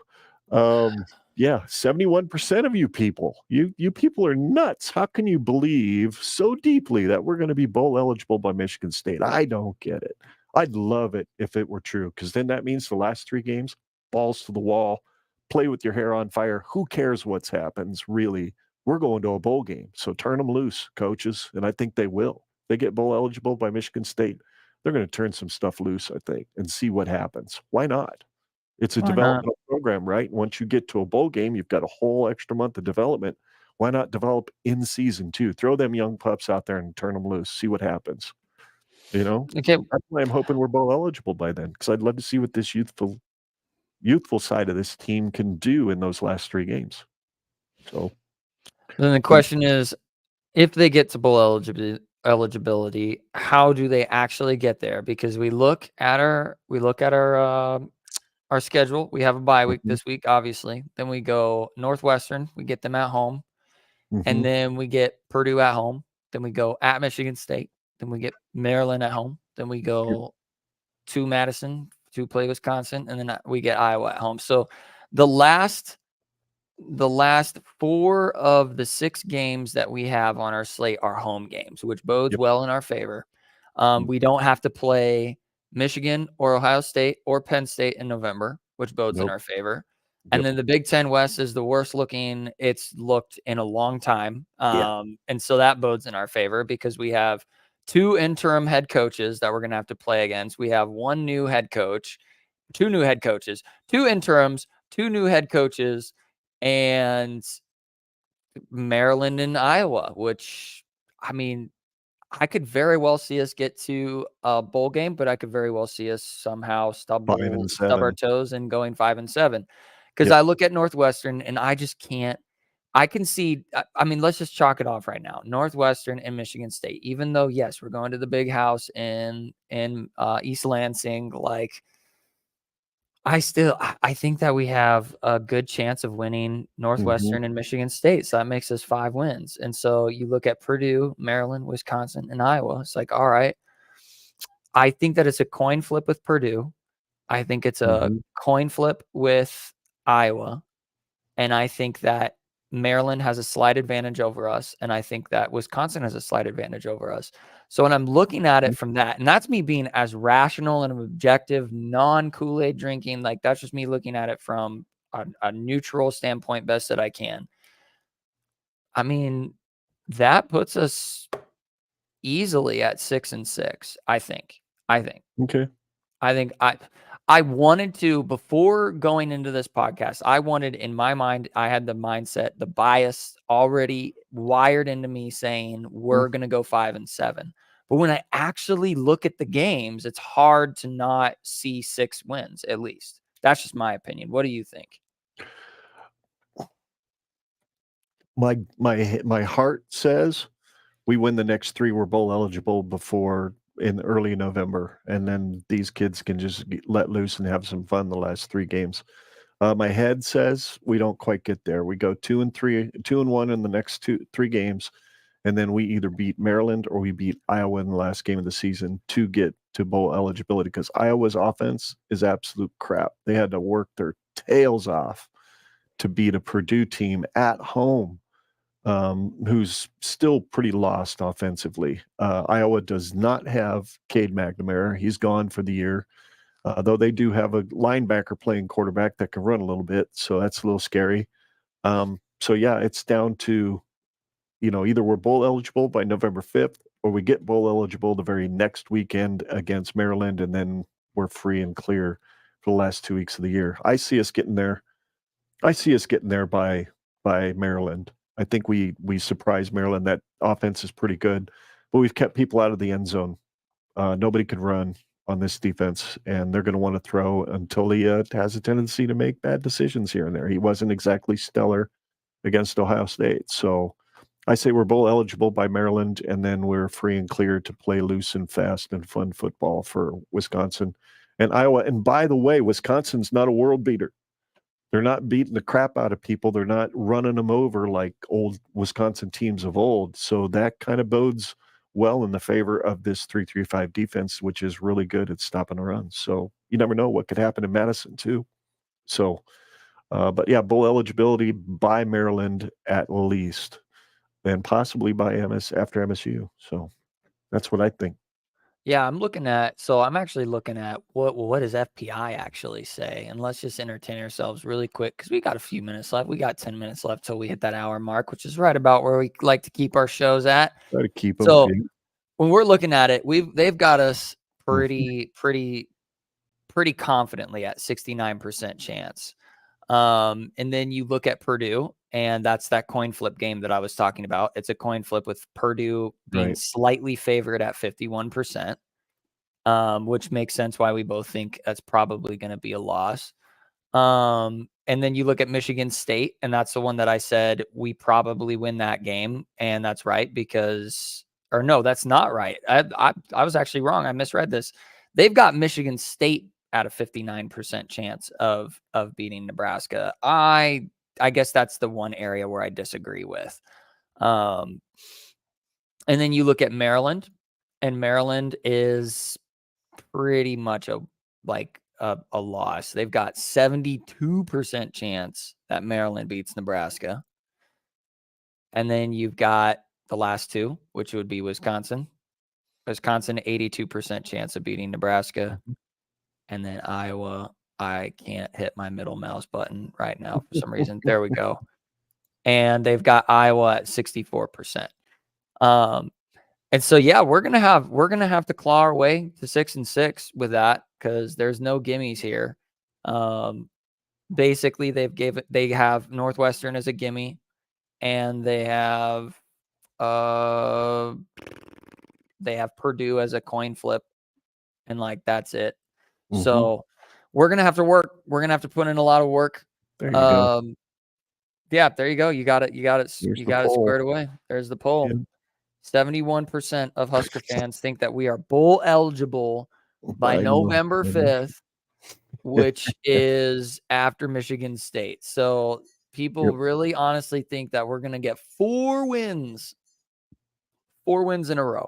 71% of you people, you people are nuts. How can you believe so deeply that we're going to be bowl eligible by Michigan State? I don't get it. I'd love it if it were true, because then that means the last 3 games, balls to the wall, play with your hair on fire. Who cares what happens, really? We're going to a bowl game. So turn them loose, coaches. And I think they will. They get bowl eligible by Michigan State. They're going to turn some stuff loose, I think, and see what happens. Why not? It's a developmental program, right? Once you get to a bowl game, you've got a whole extra month of development. Why not develop in season 2? Throw them young pups out there and turn them loose. See what happens. Okay. That's why I'm hoping we're bowl eligible by then, because I'd love to see what this youthful side of this team can do in those last 3 games. So then the question is, if they get to bowl eligibility. How do they actually get there? Because we look at our schedule. We have a bye week Mhm, this week, obviously. Then we go Northwestern. We get them at home. And mhm. then we get Purdue at home. Then we go at Michigan State. Then we get Maryland at home. Then we Yep. go to Madison to play Wisconsin. And then we get Iowa at home. So the last 4 of the 6 games that we have on our slate are home games, which bodes Yep. well in our favor. Mm. We don't have to play Michigan or Ohio State or Penn State in November, which bodes in Nope. our favor. And Yep. then the Big Ten West is the worst looking it's looked in a long time. Yeah. And so that bodes in our favor because we have 2 interim head coaches that we're going to have to play against. We have 1 new head coach, 2 new head coaches, 2 interims, 2 new head coaches, and Maryland and Iowa, which, I mean, I could very well see us get to a bowl game, but I could very well see us somehow 5 stub and our 7. toes and going 5 and 7. Because Yep. I look at Northwestern and I just can't. I can see. I mean, let's just chalk it off right now. Northwestern and Michigan State. Even though, yes, we're going to the big house in East Lansing, like I think that we have a good chance of winning Mhm, Northwestern and Michigan State. So that makes us 5 wins. And so you look at Purdue, Maryland, Wisconsin, and Iowa. It's like, all right. I think that it's a coin flip with Purdue. I think it's a mhm. coin flip with Iowa. And I think that Maryland has a slight advantage over us. And I think that Wisconsin has a slight advantage over us. So when I'm looking at it from that, and that's me being as rational and objective, non Kool-Aid drinking, like that's just me looking at it from a neutral standpoint, best that I can. I mean, that puts us easily at 6 and 6, I think. I think. Okay. I think I wanted to, before going into this podcast, I wanted, in my mind, I had the mindset, the bias already wired into me saying Mm. we're going to go 5 and 7. But when I actually look at the games, it's hard to not see 6 wins at least. That's just my opinion. What do you think? My heart says we win the next 3, we're bowl eligible before in early November, and then these kids can just let loose and have some fun the last 3 games. My head says we don't quite get there. We go 2 and 3, 2 and 1 in the next 3 games, and then we either beat Maryland or we beat Iowa in the last game of the season to get to bowl eligibility because Iowa's offense is absolute crap. They had to work their tails off to beat a Purdue team at home, who's still pretty lost offensively. Iowa does not have Cade McNamara. He's gone for the year, though they do have a linebacker playing quarterback that can run a little bit, so that's a little scary. So, yeah, it's down to, either we're bowl eligible by November 5th or we get bowl eligible the very next weekend against Maryland, and then we're free and clear for the last 2 weeks of the year. I see us getting there. I see us getting there by Maryland. I think we surprised Maryland. That offense is pretty good, but we've kept people out of the end zone. Nobody could run on this defense, and they're going to want to throw until he has a tendency to make bad decisions here and there. He wasn't exactly stellar against Ohio State, so I say we're bowl eligible by Maryland, and then we're free and clear to play loose and fast and fun football for Wisconsin and Iowa. And by the way, Wisconsin's not a world beater. They're not beating the crap out of people. They're not running them over like old Wisconsin teams of old. So that kind of bodes well in the favor of this 3-3-5 defense, which is really good at stopping a run. So you never know what could happen in Madison too. So, but yeah, bowl eligibility by Maryland at least, and possibly by after MSU. So that's what I think. Yeah, I'm actually looking at what does FPI actually say? And let's just entertain ourselves really quick because we got a few minutes left. We got 10 minutes left till we hit that hour mark, which is right about where we like to keep our shows at. Try to keep them. So when we're looking at it, they've got us Mhm. pretty confidently at 69% chance. And then you look at Purdue, and that's that coin flip game that I was talking about. It's a coin flip with Purdue being Right. slightly favored at 51%, which makes sense why we both think that's probably going to be a loss. And then you look at Michigan State, and that's the one that I said we probably win that game. And that's right, because or no, that's not right. I was actually wrong. I misread this. They've got Michigan State at a 59% chance of beating Nebraska. I guess that's the one area where I disagree with. And then you look at Maryland, and Maryland is pretty much a loss. They've got 72% chance that Maryland beats Nebraska. And then you've got the last two, which would be Wisconsin. Wisconsin, 82% chance of beating Nebraska. And then Iowa, I can't hit my middle mouse button right now for some reason. There we go. And they've got Iowa at 64%. And so, yeah, we're gonna have to claw our way to 6-6 with that, because there's no gimmies here. Basically, they have Northwestern as a gimme, and they have Purdue as a coin flip, and like that's it. Mhm. So we're gonna have to work. We're gonna have to put in a lot of work. There you go. Yeah, there you go. You got it. You got it poll. squared away. There's the poll. Yeah. 71% of Husker fans think that we are bowl eligible by November 5th, which is after Michigan State. So people really honestly think that we're going to get 4 wins in a row.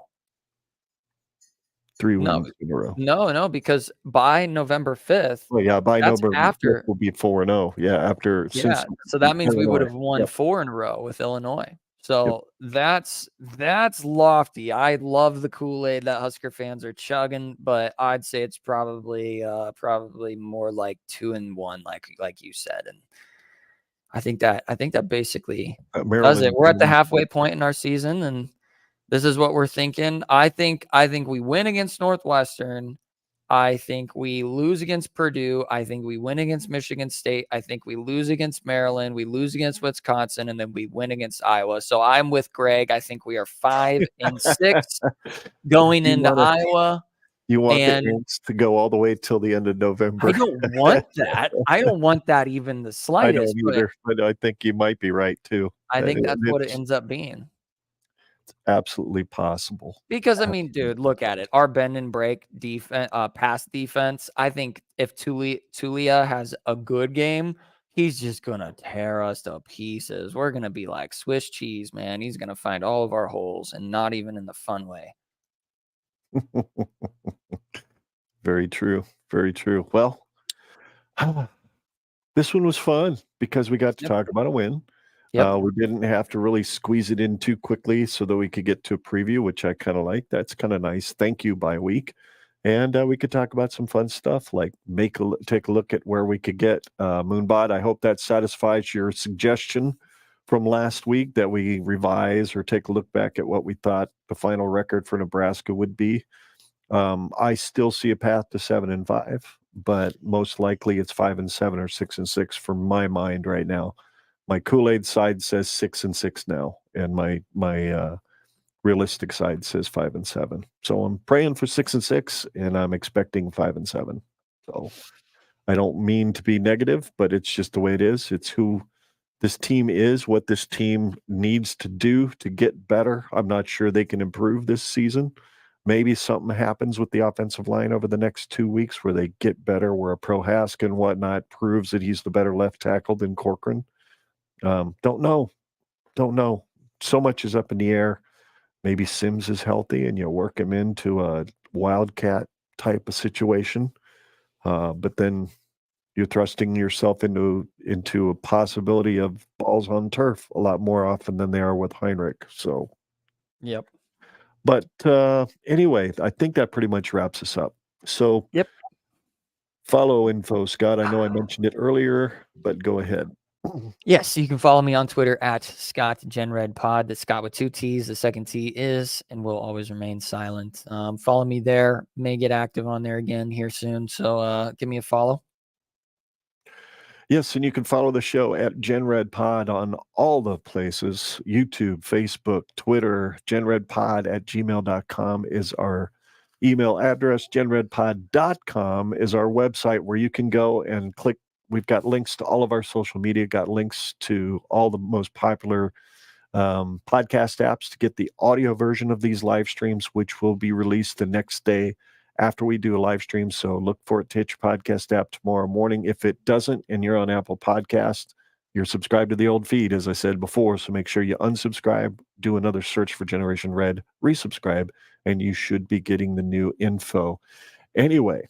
3 wins in a row. No, because by November 5th. Well, yeah, by November after 5th will be 4-0. Yeah, after since so that means we would have Illinois. won 4 in a row with Illinois. So that's lofty. I love the Kool-Aid that Husker fans are chugging, but I'd say it's probably more like 2-1, like you said. And I think that basically does it. We're at the halfway point in our season, and this is what we're thinking. I think we win against Northwestern. I think we lose against Purdue. I think we win against Michigan State. I think we lose against Maryland. We lose against Wisconsin, and then we win against Iowa. So I'm with Greg. I think we are 5-6 going into Iowa. You want the Ants to go all the way till the end of November? I don't want that. I don't want that even the slightest. I don't either, but I think you might be right too. I think that's what it ends up being. It's absolutely possible. Because, I mean, dude, look at it. Our bend and break defense, pass defense, I think if Tulia has a good game, he's just going to tear us to pieces. We're going to be like Swiss cheese, man. He's going to find all of our holes, and not even in the fun way. Very true. Very true. Well, this one was fun because we got to talk about a win. We didn't have to really squeeze it in too quickly so that we could get to a preview, which I kind of like. That's kind of nice. Thank you, bye week. And we could talk about some fun stuff, like take a look at where we could get Moonbot. I hope that satisfies your suggestion from last week that we revise or take a look back at what we thought the final record for Nebraska would be. I still see a path to 7-5, but most likely it's 5-7 or 6-6 for my mind right now. My Kool-Aid side says 6-6 now, and my realistic side says 5-7. So I'm praying for 6-6, and I'm expecting 5-7. So I don't mean to be negative, but it's just the way it is. It's who this team is, what this team needs to do to get better. I'm not sure they can improve this season. Maybe something happens with the offensive line over the next 2 weeks where they get better, where a Prohaska and whatnot proves that he's the better left tackle than Corcoran. Don't know. So much is up in the air. Maybe Sims is healthy and you work him into a wildcat type of situation. But then you're thrusting yourself into a possibility of balls on turf a lot more often than they are with Heinrich. So, yep. But anyway, I think that pretty much wraps us up. So, yep. Follow info, Scott. I know I mentioned it earlier, but go ahead. Yes, you can follow me on Twitter at ScottGenRedPod. That's Scott with 2 T's. The second T is and will always remain silent. Follow me there. May get active on there again here soon. So give me a follow. Yes, and you can follow the show at GenRedPod on all the places, YouTube, Facebook, Twitter. GenRedPod@gmail.com is our email address. GenRedPod.com is our website where you can go and click. We've got links to all of our social media, got links to all the most popular podcast apps to get the audio version of these live streams, which will be released the next day after we do a live stream. So look for it to hit your podcast app tomorrow morning. If it doesn't and you're on Apple Podcast, you're subscribed to the old feed, as I said before. So make sure you unsubscribe, do another search for Generation Red, resubscribe, and you should be getting the new info. Anyway,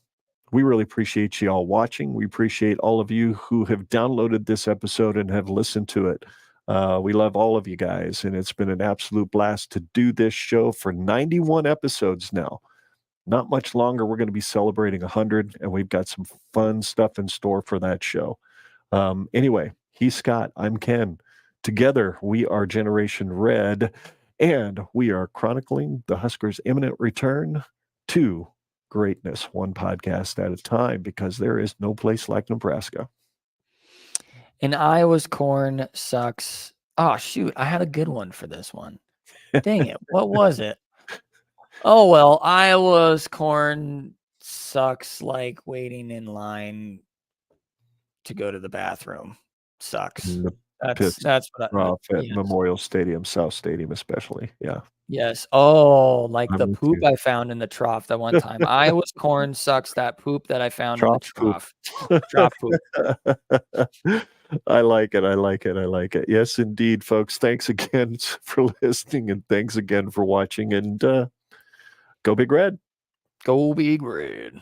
we really appreciate you all watching. We appreciate all of you who have downloaded this episode and have listened to it. We love all of you guys, and it's been an absolute blast to do this show for 91 episodes now. Not much longer. We're going to be celebrating 100, and we've got some fun stuff in store for that show. Anyway, he's Scott. I'm Ken. Together, we are Generation Red, and we are chronicling the Huskers' imminent return to greatness, one podcast at a time, because there is no place like Nebraska. And Iowa's corn sucks. Oh, shoot. I had a good one for this one. Dang it. What was it? Oh, well, Iowa's corn sucks like waiting in line to go to the bathroom. Sucks. That's what I at Memorial Stadium, South Stadium especially. Yeah. Yes. Oh, like the poop I found in the trough that one time. Iowa's corn sucks. That poop that I found in the trough. Trough poop. I like it. I like it. I like it. Yes, indeed, folks. Thanks again for listening, and thanks again for watching. And go Big Red. Go Big Red.